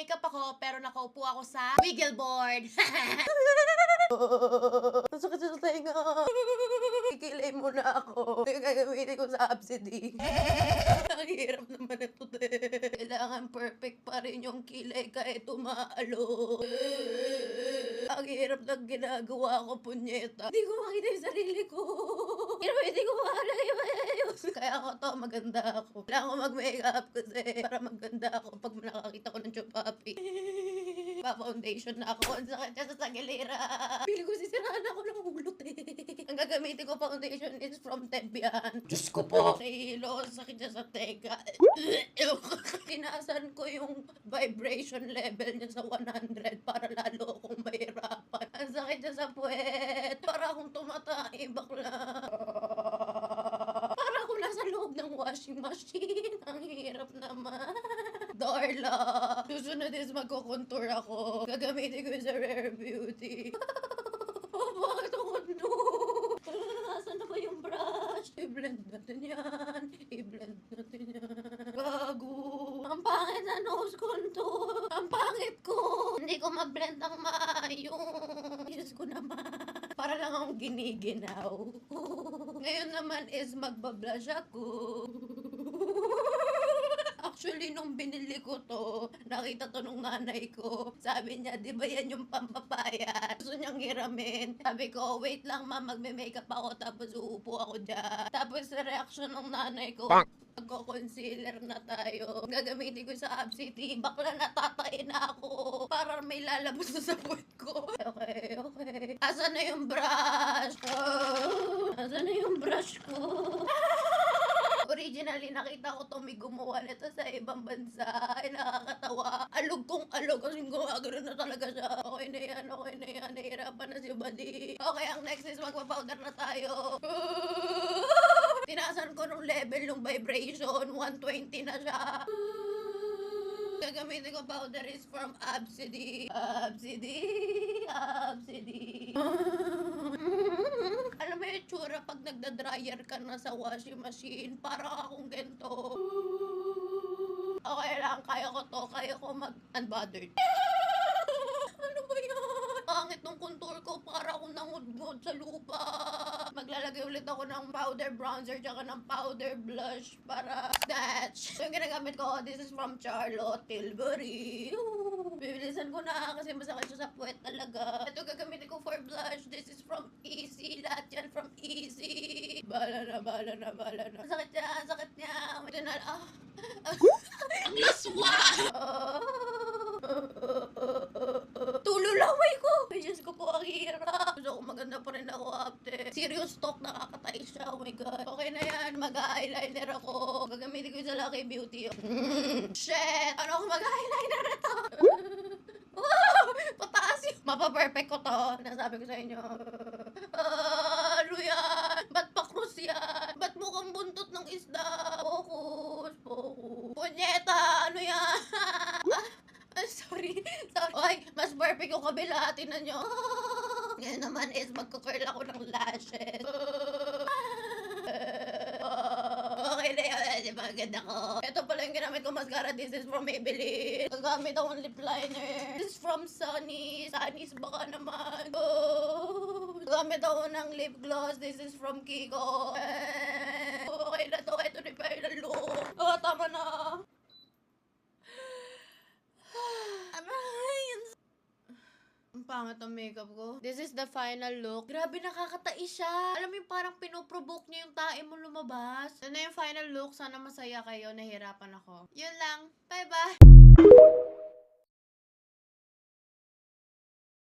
Naka-makeup ako, pero nakaupo ako sa wiggle board. Masakit sa tenga. Kikilay mo na ako. Gagamitin ko sa Absidy. Ang hirap naman ito, kailangan perfect pa rin yung kilay kahit umaalo. Ang hirap ng ginagawa ko, punyeta. Hindi ko makita yung sarili ko. Hindi ko makala yung ayos. Kaya ako to, maganda ako. Kailangan ko mag-makeup kasi para maganda ako pag nakakita ko ng chupapi. Pa-foundation na ako. Ang sakit niya sa sagilira. Pili ko sisiraan ako ng ulot Ang gagamitin ko foundation is from Tebian. Diyos ko po. Nahihilo, sakit niya sa tega. Tinaasan ko yung vibration level niya sa 100 para lalo akong mahirapan. Ang sakit niya sa puwet. Para akong tumatay, bakla. Para ako nasa loob ng washing machine. Ang hirap naman. Darla. Susunod is magko-contour ako. Gagamitin ko yung sa Rare Beauty. Bakit ako no? Nasaan na ba yung brush? I-blend natin yan. I-blend natin yan. Gago. Ang pangit na nose contour. Ang pangit ko. Hindi ko ma-blend ang maayong. Diyos ko naman. Para lang akong giniginaw. Ngayon naman is magbablush ako. Actually, nung binili ko to, nakita to nung nanay ko. Sabi niya, di ba yan yung pampapaya? Gusto niyang hiramin. Sabi ko, wait lang ma, magme-makeup ako tapos uupo ako dyan. Tapos sa reaction ng nanay ko, magko-concealer na tayo. Gagamitin ko sa Absidy. Bakla natatay na ako. Para may lalabas na sa puwet ko. Okay. Asan na yung brush? Asan na yung brush ko? Originally, nakita ko to may gumawa nito sa ibang bansa. Ay, nakakatawa. Alog kong alog. Kasi gumagano na talaga siya. Okay na yan. Nahirapan na si Buddy. Okay, ang next is magpa-powder na tayo. Tinaasan ko nung level ng vibration. 120 na siya. Gagamitin ko powder is from Absidy. Absidy. Alam mo yung tsura pag nagda-dryer ka na sa washing machine, para akong gento. Okay lang, kaya ko to. Kaya ko mag-unbothered. Ano ba yan? Pangit ng contour ko, para akong nangudngod sa lupa. Maglalagay ulit ako ng powder bronzer tsaka ng powder blush para snatch. So yung ginagamit ko, this is from Charlotte Tilbury. Bibilisan ko na kasi masakit siya sa puwet talaga. Ito gagamitin ko for blush. This is from Easy. Lahat yan from Easy. Bala na. Sakit niya. Ito na, Ang laswa! Tululaway ko! Ay, Diyos ko po, ang hirap. Gusto ko maganda pa rin ako after. Serious talk, nakakatay siya. Oh my God. Okay na yan, mag-eyeliner ako. Gagamitin ko yung sa Lucky Beauty. Shit! Ano ako mag-eyeliner na to? Wow! Pataas yun. Mapa-perfect ko to. Nasabi ko sa inyo. Ano yan? Ba't pa-cross yan? Ba't mukhang buntot ng isda? Focus. Punyeta! Ano yan? Sorry. Oy, mas perfect yung kabila. Tingnan nyo. Ngayon naman is magkukurl ako ng lashes. Okay na yun. Diba? Ganda ko. Ito pala yung ginamit ko mascara. This is from Maybelline. Gagamit akong lip liner. This is from Sunny. Sunny's baka naman. Gagamit ako ng lip gloss. This is from Kiko. Okay na to. Ito na yung final look. Tama na. Ang pangit ang makeup ko. This is the final look. Grabe, nakakatai siya. Alam mo yung parang pinoprovoke niya yung tae mo lumabas. Ano yung final look? Sana masaya kayo. Nahirapan ako. Yun lang. Bye-bye!